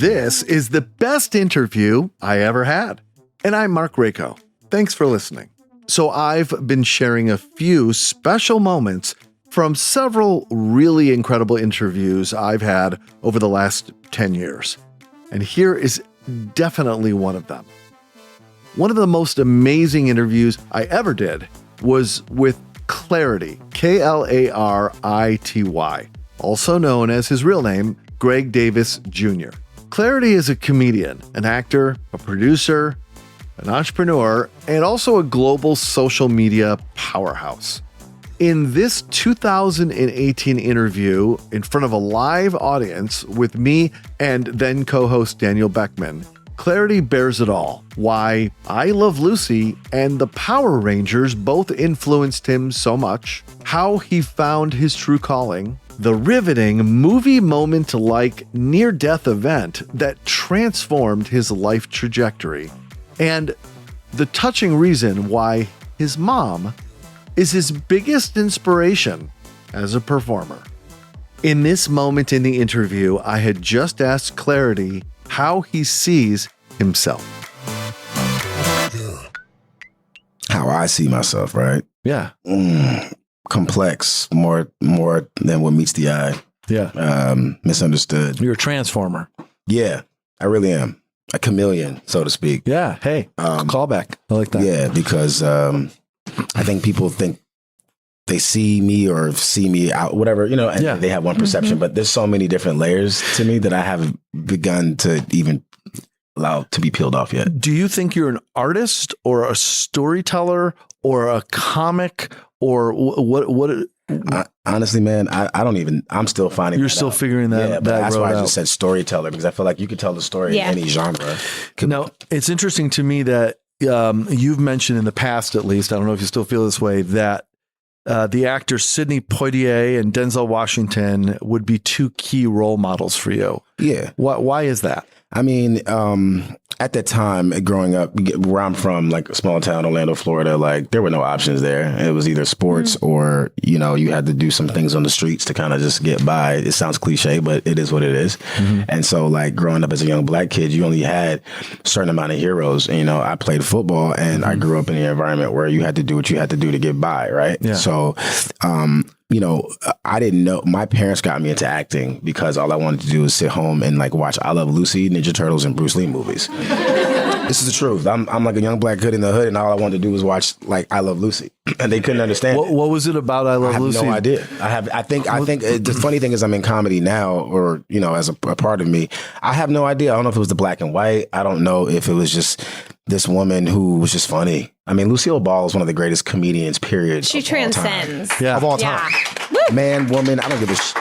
This is the best interview I ever had. And I'm Mark Rako. Thanks for listening. So I've been sharing a few special moments from several really incredible interviews I've had over the last 10 years. And here is definitely one of them. One of the most amazing interviews I ever did was with Klarity, Klarity, also known as his real name, Greg Davis Jr. Klarity is a comedian, an actor, a producer, an entrepreneur, and also a global social media powerhouse. In this 2018 interview in front of a live audience with me and then co-host Daniel Beckman, Klarity bears it all. Why I Love Lucy and the Power Rangers both influenced him so much, how he found his true calling, the riveting movie moment-like near-death event that transformed his life trajectory, and the touching reason why his mom is his biggest inspiration as a performer. In this moment in the interview, I had just asked Klarity how he sees himself. How I see myself, right? Yeah. Complex, more than what meets the eye. Yeah. Misunderstood. You're a transformer. Yeah, I really am. A chameleon, so to speak. Yeah. Hey, callback. I like that. Yeah, because I think people think they see me or see me out, whatever, and they have one perception, but there's so many different layers to me that I haven't begun to even allow to be peeled off yet. Do you think you're an artist or a storyteller or a comic or what? Honestly, man, I don't even, I'm still finding You're still out. Figuring that Yeah, but that that's why I out. just said storyteller, because I feel like you could tell the story in any genre. Now, it's interesting to me that you've mentioned in the past, at least, I don't know if you still feel this way, that the actors Sidney Poitier and Denzel Washington would be two key role models for you. Yeah. Why is that? I mean, at that time, growing up, where I'm from, like a small town, Orlando, Florida, like there were no options there. It was either sports or, you had to do some things on the streets to kind of just get by. It sounds cliche, but it is what it is. And so like growing up as a young black kid, you only had a certain amount of heroes. And, I played football and I grew up in an environment where you had to do what you had to do to get by. Right. Yeah. So, I didn't know. My parents got me into acting because all I wanted to do was sit home and like watch I Love Lucy, Ninja Turtles, and Bruce Lee movies. This is the truth. I'm like a young black kid in the hood, and all I wanted to do was watch like I Love Lucy, and they couldn't understand. What was it about I Love Lucy? I have no idea. I think the funny thing is I'm in comedy now, or as a part of me. I have no idea. I don't know if it was the black and white. I don't know if it was just this woman who was just funny. I mean, Lucille Ball is one of the greatest comedians, period. She transcends. Of all time. Man, woman, I don't give a shit.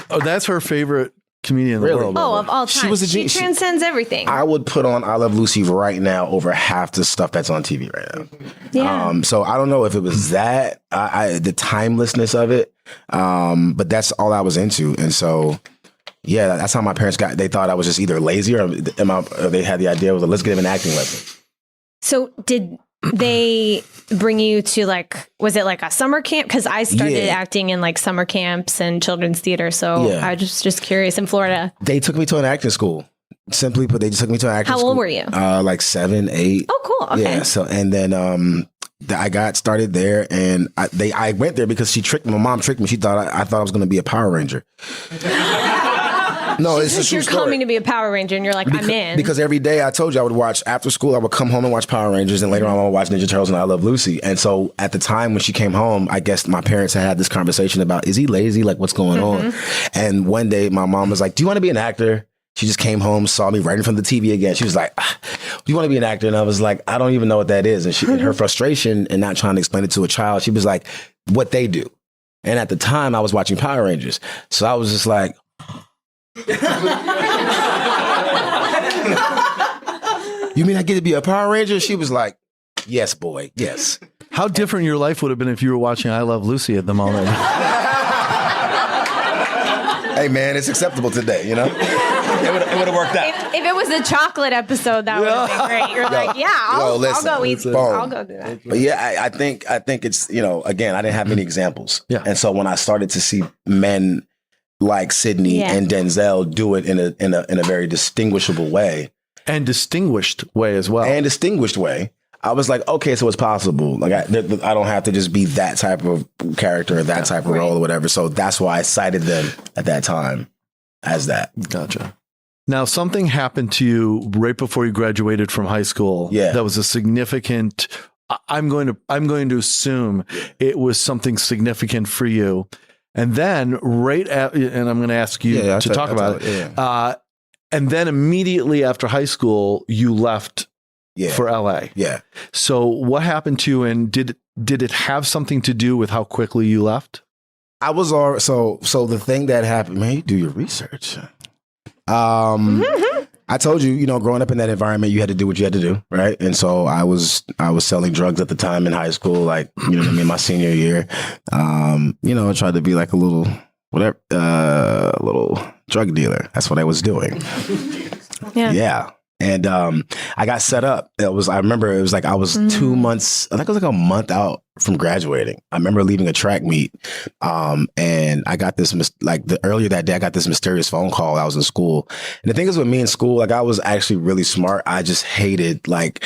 Oh, that's her favorite comedian in the world. Oh, of all time. She transcends everything. I would put on I Love Lucy right now over half the stuff that's on TV right now. Yeah. So I don't know if it was that, the timelessness of it, but that's all I was into. And so, yeah, that's how my parents they thought I was just either lazy or they had the idea was let's get him an acting lesson. So did they bring you to was it like a summer camp? Because I started acting in like summer camps and children's theater. So I was just curious in Florida. They took me to an acting school. Simply put, they just took me to an acting school. How old were you? Like 7, 8. Oh, cool. Okay. Yeah. So, and then I got started there, and I went there because my mom tricked me. She thought I thought I was going to be a Power Ranger. No, it's a true You're story. coming to be a Power Ranger, and you're like, I'm in. Because every day I told you I would watch after school. I would come home and watch Power Rangers, and later on I would watch Ninja Turtles and I Love Lucy. And so at the time when she came home, I guess my parents had this conversation about, is he lazy? Like, what's going on? And one day my mom was like, do you want to be an actor? She just came home, saw me right in front of the TV again. She was like, do you want to be an actor? And I was like, I don't even know what that is. And her frustration and not trying to explain it to a child, she was like, what they do. And at the time I was watching Power Rangers. So I was just like, you mean I get to be a Power Ranger? She was like, yes, boy, yes. How different your life would have been if you were watching I Love Lucy at the moment. Hey, man, it's acceptable today, It would have worked out. If it was a chocolate episode, that would have been great. You're like, yeah, I'll go eat. I'll go do that. But yeah, I think it's, again, I didn't have many examples. Yeah. And so when I started to see men like Sydney and Denzel do it in a very distinguishable way. And distinguished way as well. And distinguished way. I was like, okay, so it's possible. Like I don't have to just be that type of character or that type of role or whatever. So that's why I cited them at that time as that. Gotcha. Now, something happened to you right before you graduated from high school. Yeah. That was a significant. I'm going to assume it was something significant for you. And then and I'm going to ask you to talk about it. Yeah. And then immediately after high school, you left for LA. Yeah. So what happened to you, and did it have something to do with how quickly you left? I was so the thing that happened, man, you do your research. I told you, growing up in that environment, you had to do what you had to do, right? And so I was selling drugs at the time in high school, like, you know what I mean, my senior year. I tried to be like a little drug dealer. That's what I was doing. Yeah. And I got set up. I remember it was like I was 2 months, I think it was like a month out from graduating. I remember leaving a track meet, and I got this, earlier that day, I got this mysterious phone call. I was in school. And the thing is with me in school, like I was actually really smart. I just hated, like,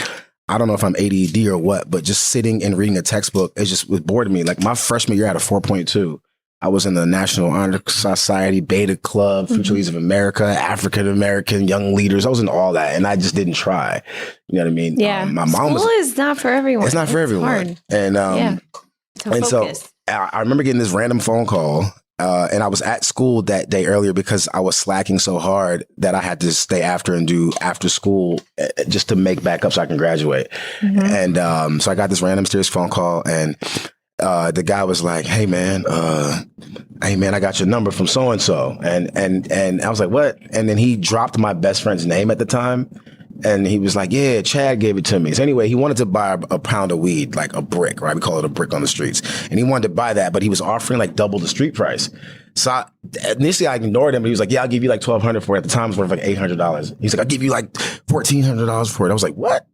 I don't know if I'm ADD or what, but just sitting and reading a textbook, it bored me. Like my freshman year, I had a 4.2. I was in the National Honor Society, Beta Club, Future Leaders of America, African American Young Leaders. I was in all that, and I just didn't try. You know what I mean? Yeah. My mom School is not for everyone. It's not for everyone. Hard. And so I remember getting this random phone call, and I was at school that day earlier because I was slacking so hard that I had to stay after and do after school just to make back up so I can graduate. And so I got this random mysterious phone call, and the guy was like, hey man, I got your number from so-and-so. And I was like, what? And then he dropped my best friend's name at the time. And he was like, yeah, Chad gave it to me. So anyway, he wanted to buy a pound of weed, like a brick, right? We call it a brick on the streets. And he wanted to buy that, but he was offering like double the street price. So initially I ignored him, but he was like, yeah, I'll give you like $1,200 for it. At the time it was worth like $800. He's like, I'll give you like $1,400 for it. I was like, what?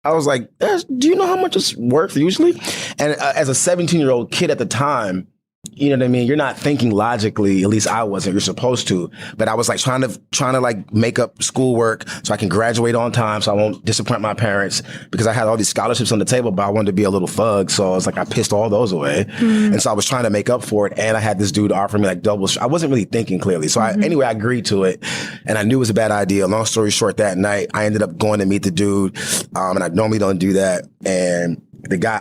I was like, do you know how much it's worth usually? And as a 17-year-old kid at the time, you know what I mean? You're not thinking logically, at least I wasn't, you're supposed to. But I was like trying to like make up schoolwork so I can graduate on time so I won't disappoint my parents, because I had all these scholarships on the table, but I wanted to be a little thug. So I was like, I pissed all those away. And so I was trying to make up for it. And I had this dude offer me like double. I wasn't really thinking clearly. So anyway, I agreed to it, and I knew it was a bad idea. Long story short, that night I ended up going to meet the dude. And I normally don't do that. And the guy,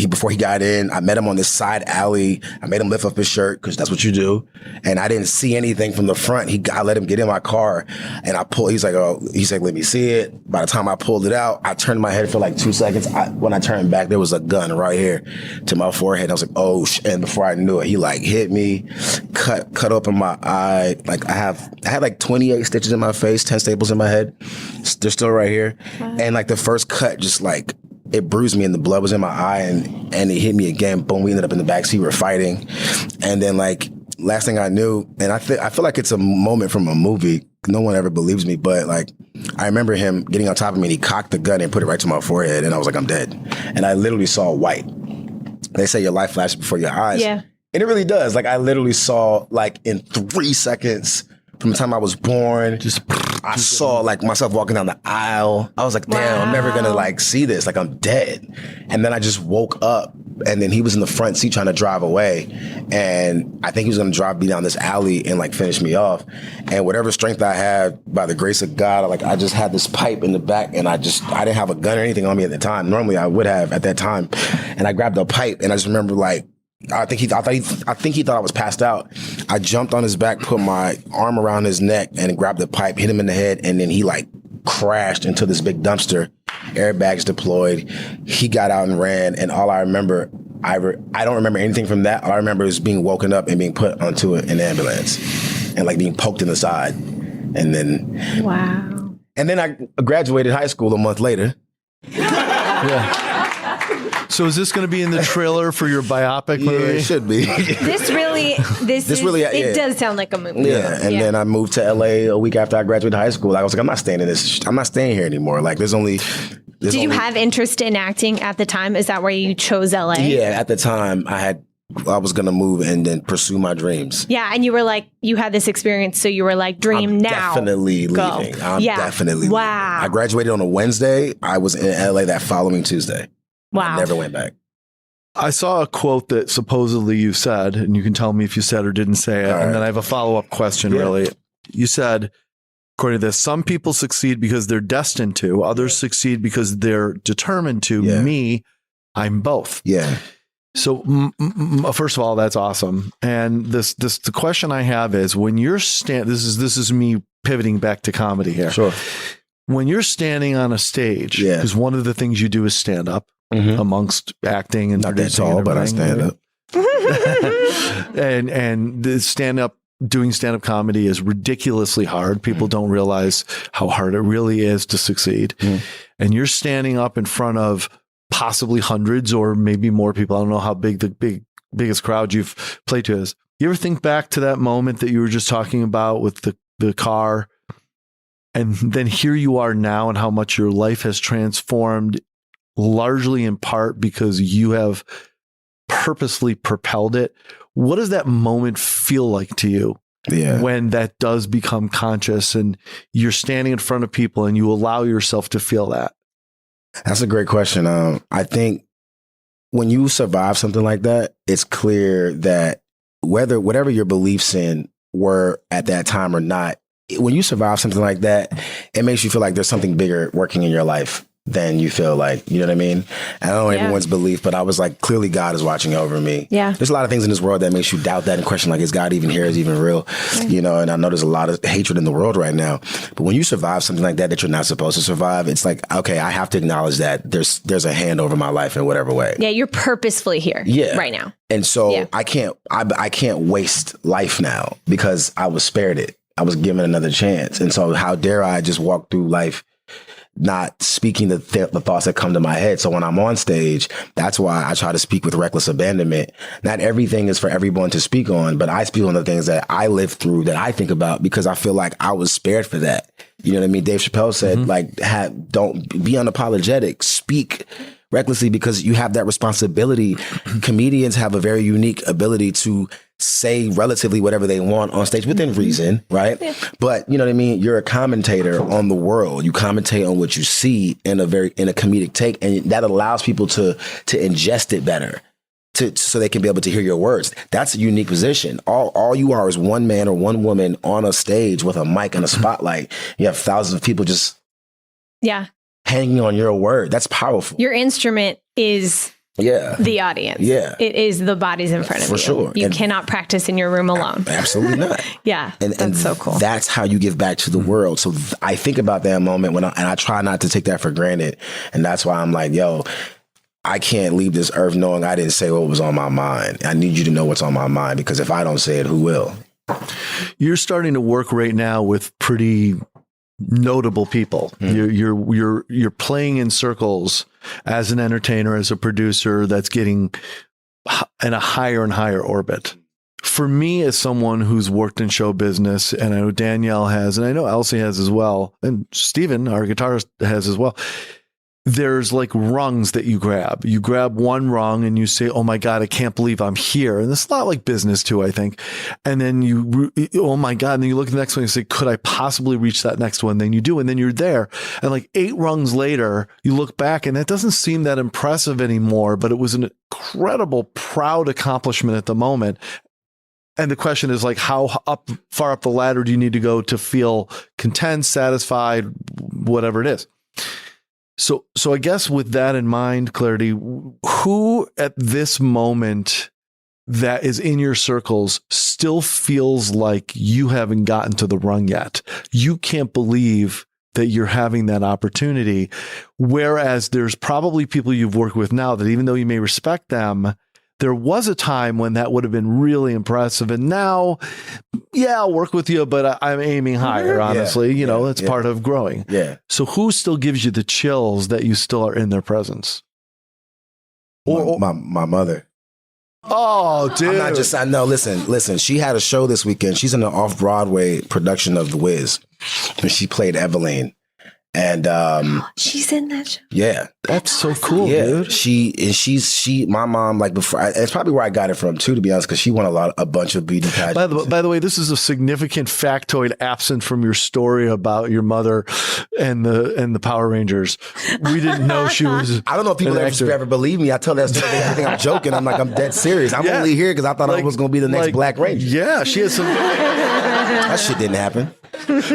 before he got in, I met him on this side alley. I made him lift up his shirt because that's what you do. And I didn't see anything from the front. I let him get in my car, and I pulled. He's like, let me see it. By the time I pulled it out, I turned my head for like 2 seconds. When I turned back, there was a gun right here to my forehead. I was like, oh, and before I knew it, he like hit me, cut open my eye. Like I had like 28 stitches in my face, 10 staples in my head. They're still right here. Wow. And like the first cut, just like, it bruised me and the blood was in my eye, and it hit me again. Boom, we ended up in the backseat. We were fighting. And then like last thing I knew, and I feel like it's a moment from a movie. No one ever believes me, but like I remember him getting on top of me and he cocked the gun and put it right to my forehead, and I was like, I'm dead. And I literally saw white. They say your life flashes before your eyes. Yeah. And it really does. Like I literally saw like in 3 seconds from the time I was born, I saw like myself walking down the aisle. I was like, damn, I'm never gonna like see this. Like I'm dead. And then I just woke up, and then he was in the front seat trying to drive away. And I think he was gonna drive me down this alley and like finish me off. And whatever strength I had, by the grace of God, I just had this pipe in the back, and I didn't have a gun or anything on me at the time. Normally I would have at that time. And I grabbed a pipe, and I just remember like, I think he thought I was passed out. I jumped on his back, put my arm around his neck, and grabbed the pipe, hit him in the head, and then he like crashed into this big dumpster. Airbags deployed. He got out and ran, and all I remember, I don't remember anything from that. All I remember is being woken up and being put onto an ambulance, and like being poked in the side, and then wow. And then I graduated high school a month later. Yeah. So is this going to be in the trailer for your biopic movie? Yeah, it should be. It does sound like a movie. Yeah, and then I moved to LA a week after I graduated high school. I was like, I'm not staying in this. I'm not staying here anymore. Like, Did you have interest in acting at the time? Is that why you chose LA? Yeah, at the time I had I was going to move and then pursue my dreams. Yeah. And you were like, you had this experience. So you were like, dream I'm now. Definitely Go. leaving. I'm definitely leaving. Wow. I graduated on a Wednesday. I was in LA that following Tuesday. Wow. I never went back. I saw a quote that supposedly you said, and you can tell me if you said or didn't say it. And then I have a follow-up question, really. You said, according to this, some people succeed because they're destined to, others succeed because they're determined to. Me, I'm both. Yeah. So first of all, that's awesome. And the question I have is, when you're this is me pivoting back to comedy here. Sure. When you're standing on a stage, because one of the things you do is stand up amongst acting and not that tall, but I stand up. and the doing stand-up comedy is ridiculously hard. People don't realize how hard it really is to succeed. And you're standing up in front of possibly hundreds or maybe more people. I don't know how big the biggest crowd you've played to is. You ever think back to that moment that you were just talking about with the car, and then here you are now, and how much your life has transformed, largely in part because you have purposely propelled it? What does that moment feel like to you? When that does become conscious and you're standing in front of people and you allow yourself to feel that? That's a great question. I think when you survive something like that, it's clear that whatever your beliefs in were at that time or not, when you survive something like that, it makes you feel like there's something bigger working in your life than you feel like, you know what I mean? I don't know everyone's belief, but I was like, clearly God is watching over me. Yeah. There's a lot of things in this world that makes you doubt that and question, like, is God even here? Is he even real? You know, and I know there's a lot of hatred in the world right now. But when you survive something like that you're not supposed to survive, it's like, okay, I have to acknowledge that there's a hand over my life in whatever way. Yeah, you're purposefully here right now. And so I can't waste life now because I was spared it. I was given another chance. And so how dare I just walk through life not speaking the thoughts that come to my head. So when I'm on stage, that's why I try to speak with reckless abandonment. Not everything is for everyone to speak on, but I speak on the things that I live through, that I think about, because I feel like I was spared for that. You know what I mean? Dave Chappelle said, don't be unapologetic, speak recklessly, because you have that responsibility. Comedians have a very unique ability to say relatively whatever they want on stage within reason, right? Yeah. But you know what I mean? You're a commentator on the world. You commentate on what you see in a comedic take, and that allows people to ingest it better, so they can be able to hear your words. That's a unique position. All you are is one man or one woman on a stage with a mic and a spotlight. You have thousands of people just hanging on your word. That's powerful. Your instrument is the audience. Yeah. It is the bodies in front of you. For sure. You cannot practice in your room alone. Absolutely not. That's so cool. That's how you give back to the world. So I think about that moment and I try not to take that for granted. And that's why I'm like, yo, I can't leave this earth knowing I didn't say what was on my mind. I need you to know what's on my mind, because if I don't say it, who will? You're starting to work right now with pretty notable people. You're playing in circles as an entertainer, as a producer, that's getting in a higher and higher orbit. For me, as someone who's worked in show business, and I know Danielle has, and I know Elsie has as well, and Steven, our guitarist, has as well, there's like rungs that you grab. You grab one rung and you say, oh my God, I can't believe I'm here. And it's a lot like business too, I think. And then oh my God. And then you look at the next one and say, could I possibly reach that next one? Then you do. And then you're there. And like 8 rungs later, you look back and that doesn't seem that impressive anymore, but it was an incredible, proud accomplishment at the moment. And the question is like, how far up the ladder do you need to go to feel content, satisfied, whatever it is? So I guess with that in mind, Klarity, who at this moment that is in your circles still feels like you haven't gotten to the rung yet? You can't believe that you're having that opportunity. Whereas there's probably people you've worked with now that even though you may respect them, there was a time when that would have been really impressive. And now, I'll work with you, but I'm aiming higher, honestly. You know, it's part of growing. Yeah. So who still gives you the chills that you still are in their presence? My mother. Oh, dude. Listen, she had a show this weekend. She's in an off-Broadway production of The Wiz. And she played Eveline. And she's in that show. Yeah, that's so cool, dude. She my mom, like, before, it's probably where I got it from too, to be honest, because she won a bunch of beauty pageants. By the way, this is a significant factoid absent from your story about your mother and the Power Rangers. We didn't know she was. I don't know if people ever believe me. I tell that story. They think I'm joking. I'm like, I'm dead serious. I'm only here because I thought I was going to be the next Black Ranger. Yeah, she has some. That shit didn't happen.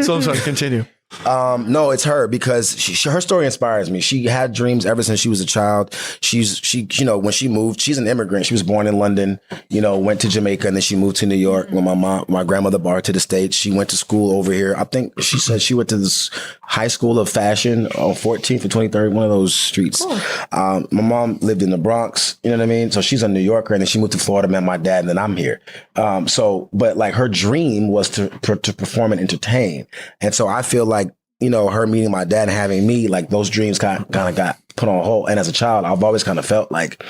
So I'm sorry. Continue. No, it's her, because her story inspires me. She had dreams ever since she was a child. She when she moved, she's an immigrant. She was born in London, went to Jamaica, and then she moved to New York when my grandmother brought her to the States. She went to school over here. I think she said she went to this high school of fashion on 14th or 23rd, one of those streets. Cool. My mom lived in the Bronx, you know what I mean? So she's a New Yorker, and then she moved to Florida, met my dad, and then I'm here. But like, her dream was to perform and entertain. And so I feel like, her meeting my dad and having me, like, those dreams kind of got put on hold. And as a child, I've always kind of felt like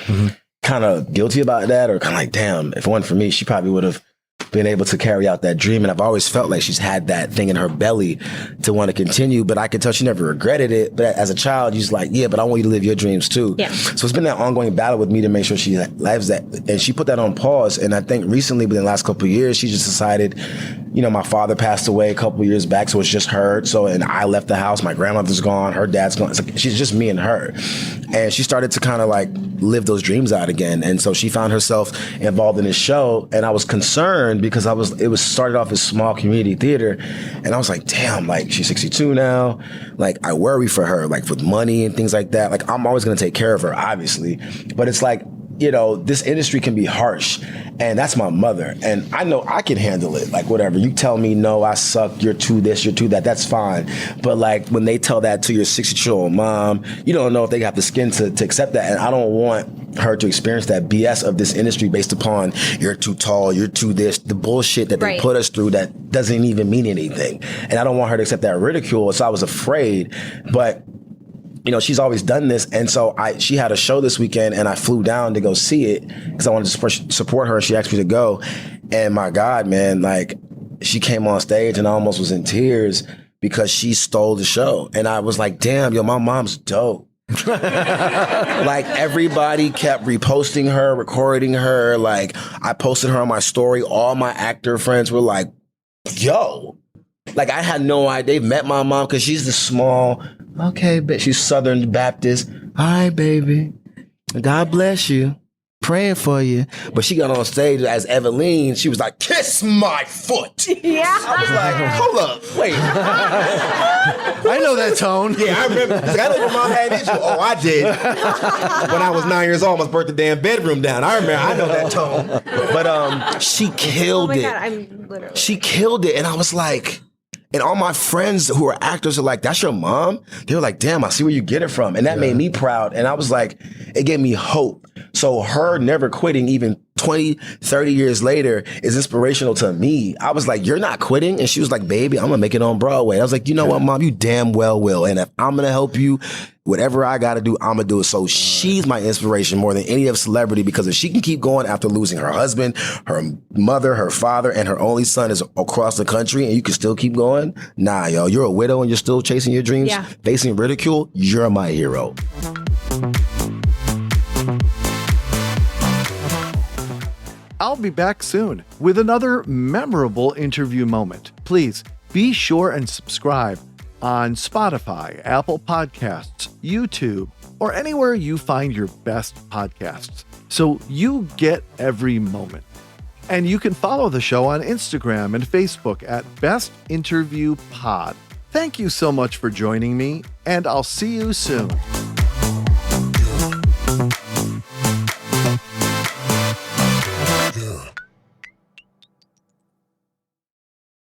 kind of guilty about that, or kind of like, damn, if it wasn't for me, she probably would have been able to carry out that dream. And I've always felt like she's had that thing in her belly to want to continue, but I could tell she never regretted it. But as a child, you're just like, yeah, but I want you to live your dreams too. Yeah. So it's been that ongoing battle with me to make sure she lives that. And she put that on pause. And I think recently, within the last couple of years, she just decided, my father passed away a couple of years back, so it's just her. And I left the house. My grandmother's gone. Her dad's gone. She's just me and her. And she started to kind of like live those dreams out again. And so she found herself involved in this show. And I was concerned because it was started off as small community theater. And I was like, damn, like, she's 62 now. Like, I worry for her, like, with money and things like that. Like, I'm always going to take care of her, obviously. But it's like, this industry can be harsh, and that's my mother. And I know I can handle it. Like, whatever. You tell me, no, I suck, you're too this, you're too that, that's fine. But like, when they tell that to your 60-year-old mom, you don't know if they have the skin to accept that. And I don't want her to experience that BS of this industry based upon, you're too tall, you're too this, the bullshit that they put us through that doesn't even mean anything. And I don't want her to accept that ridicule. So I was afraid, but she's always done this. And so she had a show this weekend, and I flew down to go see it because I wanted to support her. She asked me to go. And my God, man, like, she came on stage and I almost was in tears because she stole the show. And I was like, damn, my mom's dope. Like, everybody kept reposting her, recording her. Like, I posted her on my story. All my actor friends were like, yo. Like, I had no idea. They met my mom because she's the small, okay, but she's Southern Baptist. Hi, baby. God bless you. Praying for you. But she got on stage as Eveline. She was like, kiss my foot. Yeah. I was like, hold up. Wait. I know that tone. Yeah, I remember. Like, I know your mom had issues. Oh, I did. When I was 9 years old, I almost burnt the damn bedroom down. I remember. I know that tone. But she killed it. Oh, my God. I'm literally. She killed it. And I was like... And all my friends who are actors are like, that's your mom? They were like, damn, I see where you get it from. And that made me proud. And I was like, it gave me hope. So her never quitting, even 20, 30 years later, is inspirational to me. I was like, you're not quitting? And she was like, baby, I'm going to make it on Broadway. I was like, you know what, Mom? You damn well will. And if I'm going to help you, whatever I got to do, I'm going to do it. So she's my inspiration more than any other celebrity, because if she can keep going after losing her husband, her mother, her father, and her only son is across the country, and you can still keep going, nah, yo, you're a widow and you're still chasing your dreams, facing ridicule, you're my hero. I'll be back soon with another memorable interview moment. Please be sure and subscribe on Spotify, Apple Podcasts, YouTube, or anywhere you find your best podcasts, so you get every moment. And you can follow the show on Instagram and Facebook at Best Interview Pod. Thank you so much for joining me, and I'll see you soon.